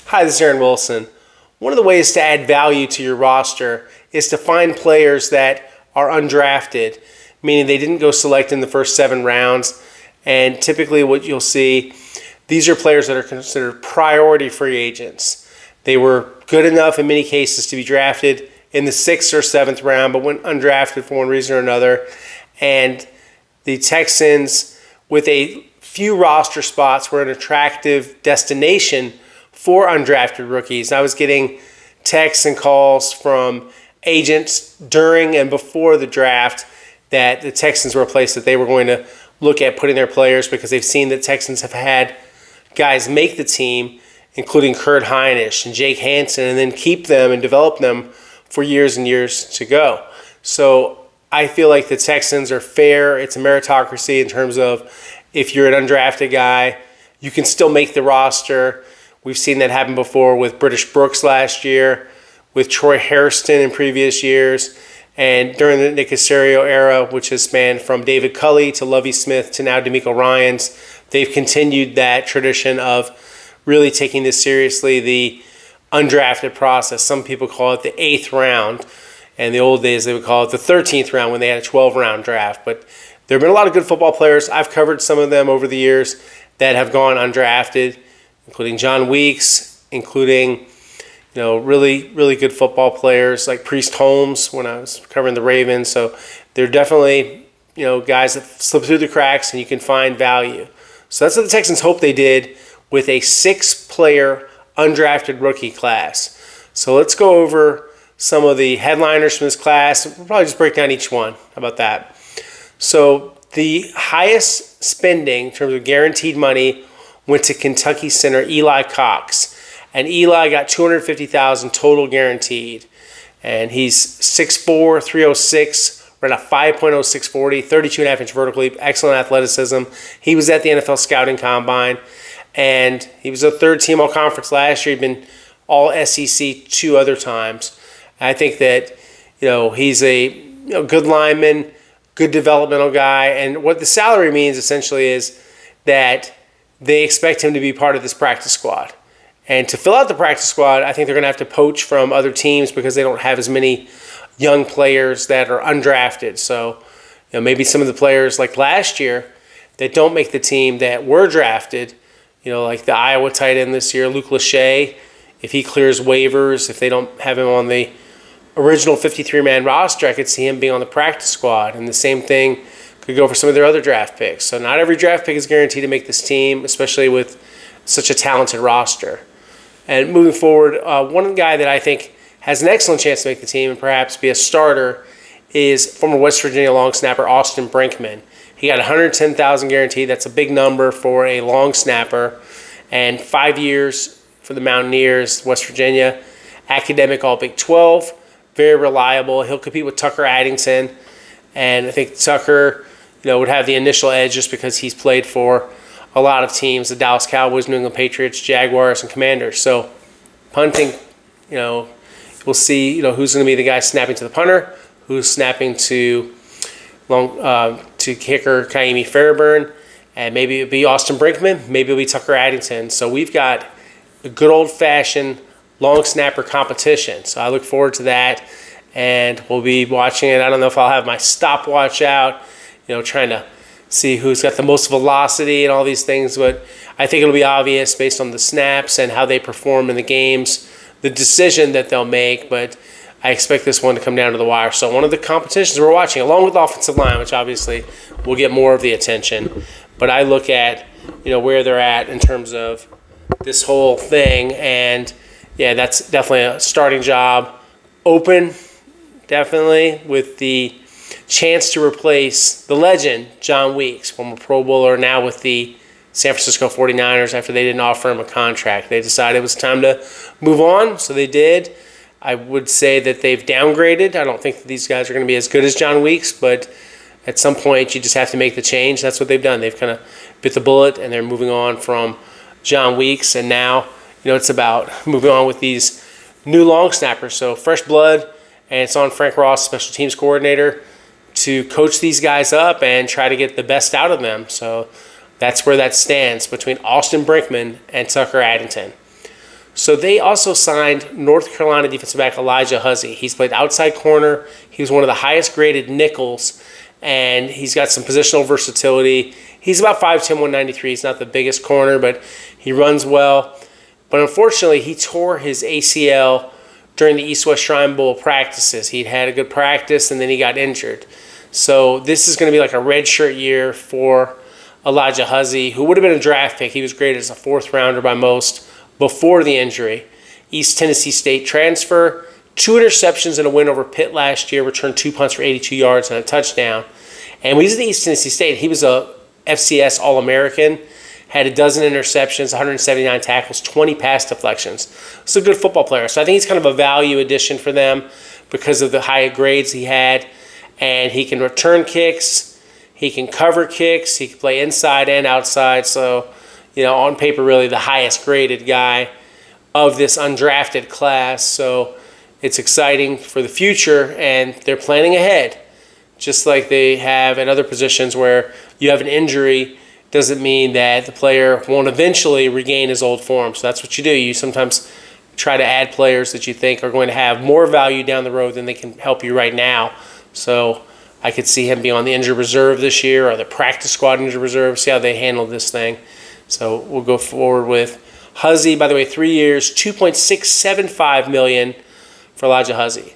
Hi, this is Aaron Wilson. One of the ways to add value to your roster is to find players that are undrafted, meaning they didn't go select in the first 7 rounds. And typically what you'll see, these are players that are considered priority free agents. They were good enough in many cases to be drafted in the 6th or 7th round, but went undrafted for one reason or another. And the Texans, with a few roster spots, were an attractive destination for undrafted rookies. I was getting texts and calls from agents during and before the draft that the Texans were a place that they were going to look at putting their players because they've seen that Texans have had guys make the team, including Kurt Heinisch and Jake Hansen, and then keep them and develop them for years and years to go. So I feel like the Texans are fair. It's a meritocracy in terms of if you're an undrafted guy, you can still make the roster. We've seen that happen before with British Brooks last year, with Troy Hairston in previous years, and during the Nick Caserio era, which has spanned from David Culley to Lovie Smith to now DeMeco Ryans. They've continued that tradition of really taking this seriously, the undrafted process. Some people call it the 8th round. In the old days, they would call it the 13th round when they had a 12-round draft. But there have been a lot of good football players. I've covered some of them over the years that have gone undrafted, including John Weeks, including really, really good football players like Priest Holmes when I was covering the Ravens. So they're definitely guys that slip through the cracks and you can find value. So that's what the Texans hope they did with a 6-player undrafted rookie class. So let's go over some of the headliners from this class. We'll probably just break down each one. How about that? So the highest spending in terms of guaranteed money went to Kentucky center Eli Cox. And Eli got $250,000 total guaranteed. And he's 6'4", 306, ran a 5.0640, 32.5-inch vertical leap, excellent athleticism. He was at the NFL Scouting Combine. And he was a 3rd team All-Conference last year. He'd been All-SEC 2 other times. I think that he's a good lineman, good developmental guy. And what the salary means essentially is that they expect him to be part of this practice squad. And to fill out the practice squad, I think they're going to have to poach from other teams because they don't have as many young players that are undrafted. So maybe some of the players like last year that don't make the team that were drafted, like the Iowa tight end this year, Luke Lachey, if he clears waivers, if they don't have him on the original 53-man roster, I could see him being on the practice squad. And the same thing could go for some of their other draft picks. So not every draft pick is guaranteed to make this team, especially with such a talented roster. And moving forward, one guy that I think has an excellent chance to make the team and perhaps be a starter is former West Virginia long snapper Austin Brinkman. He got $110,000 guaranteed. That's a big number for a long snapper. And 5 years for the Mountaineers, West Virginia. Academic All-Big 12. Very reliable. He'll compete with Tucker Addington. And I think Tucker would have the initial edge just because he's played for a lot of teams, the Dallas Cowboys, New England Patriots, Jaguars, and Commanders. So punting, we'll see, who's going to be the guy snapping to the punter, who's snapping to kicker Kaimi Fairburn, and maybe it'll be Austin Brinkman, maybe it'll be Tucker Addington. So we've got a good old-fashioned long snapper competition. So I look forward to that, and we'll be watching it. I don't know if I'll have my stopwatch out, trying to see who's got the most velocity and all these things, but I think it'll be obvious based on the snaps and how they perform in the games, the decision that they'll make, but I expect this one to come down to the wire. So one of the competitions we're watching, along with the offensive line, which obviously will get more of the attention, but I look at, where they're at in terms of this whole thing, and yeah, that's definitely a starting job. Open, definitely, with the chance to replace the legend, John Weeks, former Pro Bowler, now with the San Francisco 49ers after they didn't offer him a contract. They decided it was time to move on, so they did. I would say that they've downgraded. I don't think that these guys are going to be as good as John Weeks, but at some point you just have to make the change. That's what they've done. They've kind of bit the bullet, and they're moving on from John Weeks, and now it's about moving on with these new long snappers. So fresh blood, and it's on Frank Ross, special teams coordinator, to coach these guys up and try to get the best out of them. So that's where that stands between Austin Brinkman and Tucker Addington. So So they also signed North Carolina defensive back Elijah Huzzie. He's played outside corner. He was one of the highest graded nickels, and he's got some positional versatility. He's about 5'10", 193. He's not the biggest corner, but he runs well. But unfortunately, he tore his ACL during the East-West Shrine Bowl practices. He'd had a good practice, and then he got injured. So this is going to be like a redshirt year for Elijah Huzzie, who would have been a draft pick. He was graded as a fourth rounder by most before the injury. East Tennessee State transfer, 2 interceptions and a win over Pitt last year, returned 2 punts for 82 yards and a touchdown. And when he was at East Tennessee State, he was a FCS All-American, had a dozen interceptions, 179 tackles, 20 pass deflections. He's a good football player. So I think he's kind of a value addition for them because of the high grades he had. And he can return kicks, he can cover kicks, he can play inside and outside. So, on paper, really the highest graded guy of this undrafted class. So it's exciting for the future, and they're planning ahead. Just like they have at other positions where you have an injury, doesn't mean that the player won't eventually regain his old form. So that's what you do. You sometimes try to add players that you think are going to have more value down the road than they can help you right now. So I could see him being on the injured reserve this year or the practice squad injured reserve, see how they handle this thing. So we'll go forward with Huzzie. By the way, 3 years, $2.675 million for Elijah Huzzie.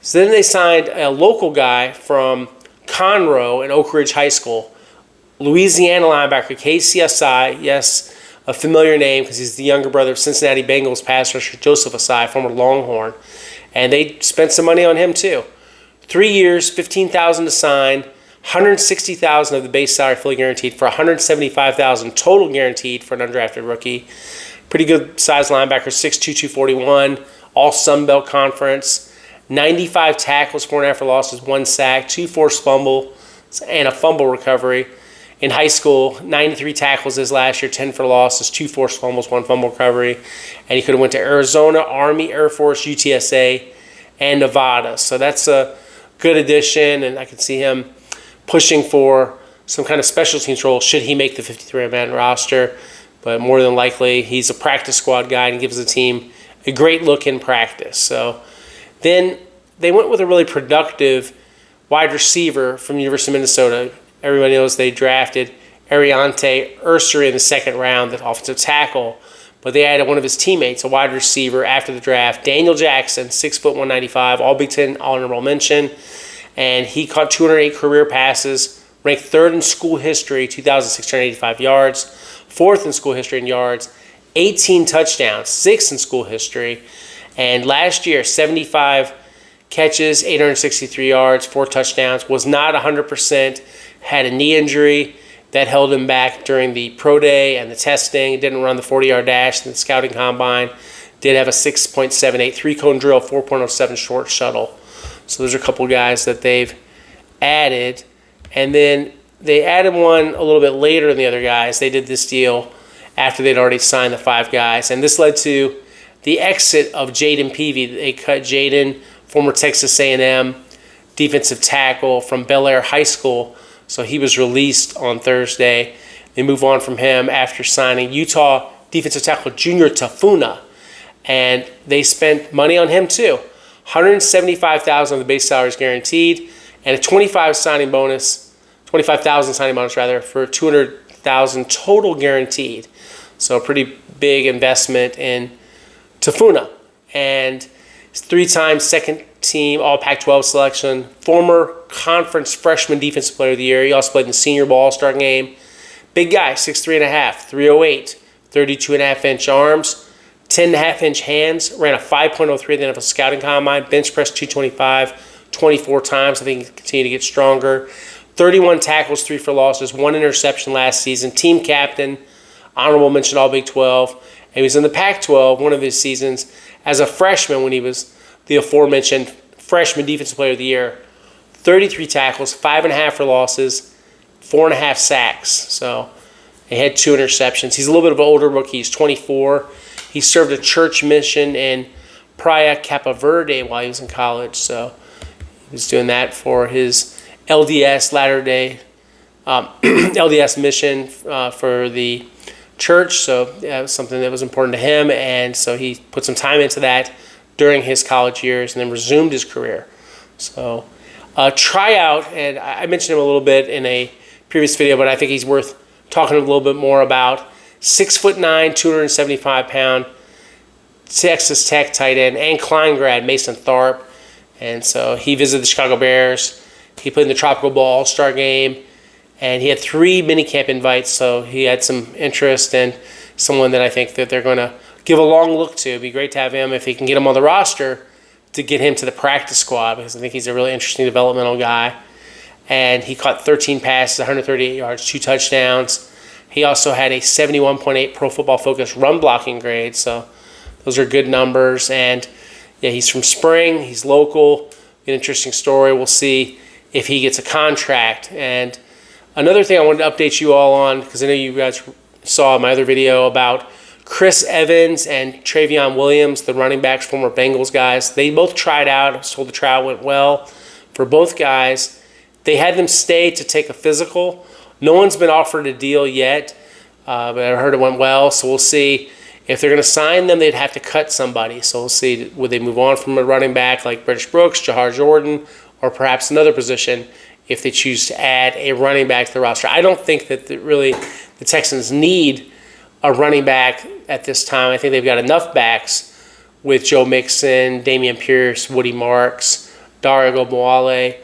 So then they signed a local guy from Conroe and Oak Ridge High School, Louisiana linebacker KCSI. Yes, a familiar name because he's the younger brother of Cincinnati Bengals pass rusher Joseph Asai, former Longhorn. And they spent some money on him too. 3 years, $15,000 to sign, $160,000 of the base salary fully guaranteed for $175,000 total guaranteed for an undrafted rookie. Pretty good size linebacker, 6'2", 241, all Sun Belt Conference, 95 tackles, 4.5 for losses, 1 sack, 2 forced fumbles, and a fumble recovery. In high school, 93 tackles his last year, 10 for losses, 2 forced fumbles, 1 fumble recovery. And he could have went to Arizona, Army, Air Force, UTSA, and Nevada. So that's a good addition, and I could see him pushing for some kind of special teams role should he make the 53-man roster. But more than likely, he's a practice squad guy and gives the team a great look in practice. So then they went with a really productive wide receiver from the University of Minnesota. Everybody knows they drafted Ariante Ursery in the second round, the offensive tackle. But they added one of his teammates, a wide receiver, after the draft, Daniel Jackson, 6'1", 195, all Big Ten honorable mention. And he caught 208 career passes, ranked 3rd in school history, 2,685 yards, 4th in school history in yards, 18 touchdowns, 6th in school history. And last year, 75 catches, 863 yards, 4 touchdowns, was not 100%, had a knee injury that held him back during the pro day and the testing. Didn't run the 40-yard dash in the scouting combine. Did have a 6.78 3-cone drill, 4.07 short shuttle. So those are a couple guys that they've added. And then they added one a little bit later than the other guys. They did this deal after they'd already signed the 5 guys. And this led to the exit of Jaden Peavy. They cut Jaden, former Texas A&M defensive tackle from Bel Air High School. So he was released on Thursday. They move on from him after signing Utah defensive tackle Junior Tafuna. And they spent money on him too. $175,000 of the base salary is guaranteed, and a $25,000 signing bonus for $200,000 total guaranteed. So a pretty big investment in Tafuna. And he's 3-time second team All Pac-12 selection, former conference freshman defensive player of the year. He also played in the Senior Bowl All-Star game. Big guy, 6'3.5", 308, 32.5-inch arms, 10.5-inch hands, ran a 5.03 at the NFL scouting combine, bench press 225 24 times. I think he can continue to get stronger. 31 tackles, 3 for losses, 1 interception last season, team captain, honorable mention All Big 12. And he was in the Pac-12 one of his seasons as a freshman when he was the aforementioned freshman defensive player of the year. 33 tackles, 5.5 for losses, 4.5 sacks. So he had 2 interceptions. He's a little bit of an older rookie. He's 24. He served a church mission in Praia Capa Verde while he was in college. So he was doing that for his LDS LDS mission for the church, so that was something that was important to him, and so he put some time into that during his college years and then resumed his career. So tryout, and I mentioned him a little bit in a previous video, but I think he's worth talking a little bit more about. 6'9", 275-pound Texas Tech tight end and Klein grad Mason Tharp. And so he visited the Chicago Bears. He played in the Tropical Bowl All-Star game, and he had 3 minicamp invites, so he had some interest in someone that I think that they're going to give a long look to. It'd be great to have him, if he can get him on the roster, to get him to the practice squad, because I think he's a really interesting developmental guy. And he caught 13 passes, 138 yards, 2 touchdowns. He also had a 71.8 Pro Football Focus run blocking grade, so those are good numbers. And yeah, he's from Spring. He's local. An interesting story. We'll see if he gets a contract. And another thing I wanted to update you all on, because I know you guys saw my other video about Chris Evans and Travion Williams, the running backs, former Bengals guys. They both tried out. I was told the trial went well for both guys. They had them stay to take a physical. No one's been offered a deal yet, but I heard it went well, so we'll see. If they're going to sign them, they'd have to cut somebody. So we'll see, would they move on from a running back like British Brooks, Jahar Jordan, or perhaps another position if they choose to add a running back to the roster. I don't think that really the Texans need a running back at this time. I think they've got enough backs with Joe Mixon, Dameon Pierce, Woody Marks, Dario Gomwale.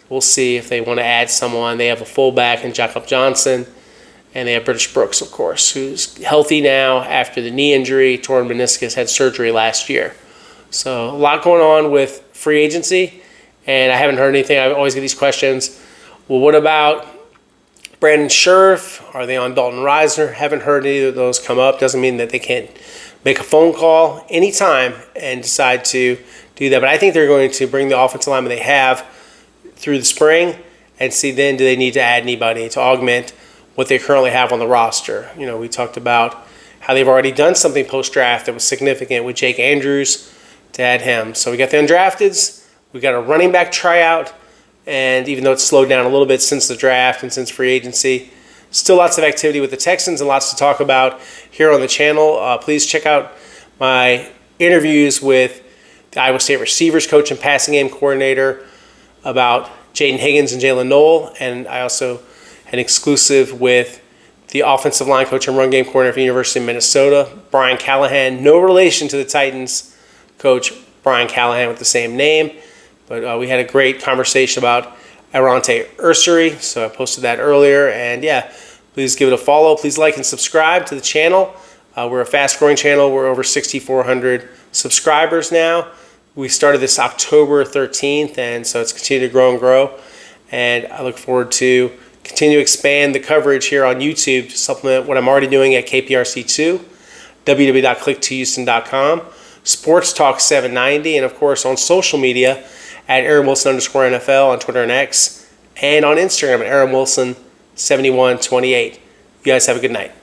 We'll see if they want to add someone. They have a fullback in Jacob Johnson, and they have British Brooks, of course, who's healthy now after the knee injury, torn meniscus, had surgery last year. So a lot going on with free agency, and I haven't heard anything. I always get these questions. Well, what about Brandon Scherf? Are they on Dalton Reisner? Haven't heard any of those come up. Doesn't mean that they can't make a phone call anytime and decide to do that. But I think they're going to bring the offensive lineman they have through the spring and see then do they need to add anybody to augment what they currently have on the roster. You know, we talked about how they've already done something post-draft that was significant with Jake Andrews to add him. So we got the undrafteds, we got a running back tryout, and even though it's slowed down a little bit since the draft and since free agency, still lots of activity with the Texans and lots to talk about here on the channel. Please check out my interviews with the Iowa State receivers coach and passing game coordinator about Jaden Higgins and Jalen Noel, and I also had an exclusive with the offensive line coach and run game coordinator for the University of Minnesota, Brian Callahan. No relation to the Titans coach, Brian Callahan, with the same name. But we had a great conversation about Arante Ursary, so I posted that earlier. And yeah, please give it a follow. Please like and subscribe to the channel. We're a fast-growing channel. We're over 6,400 subscribers now. We started this October 13th, and so it's continued to grow and grow. And I look forward to continue to expand the coverage here on YouTube to supplement what I'm already doing at KPRC2, www.click2houston.com, Sports Talk 790, and of course on social media at @AaronWilson_NFL on Twitter and X, and on Instagram at AaronWilson7128. You guys have a good night.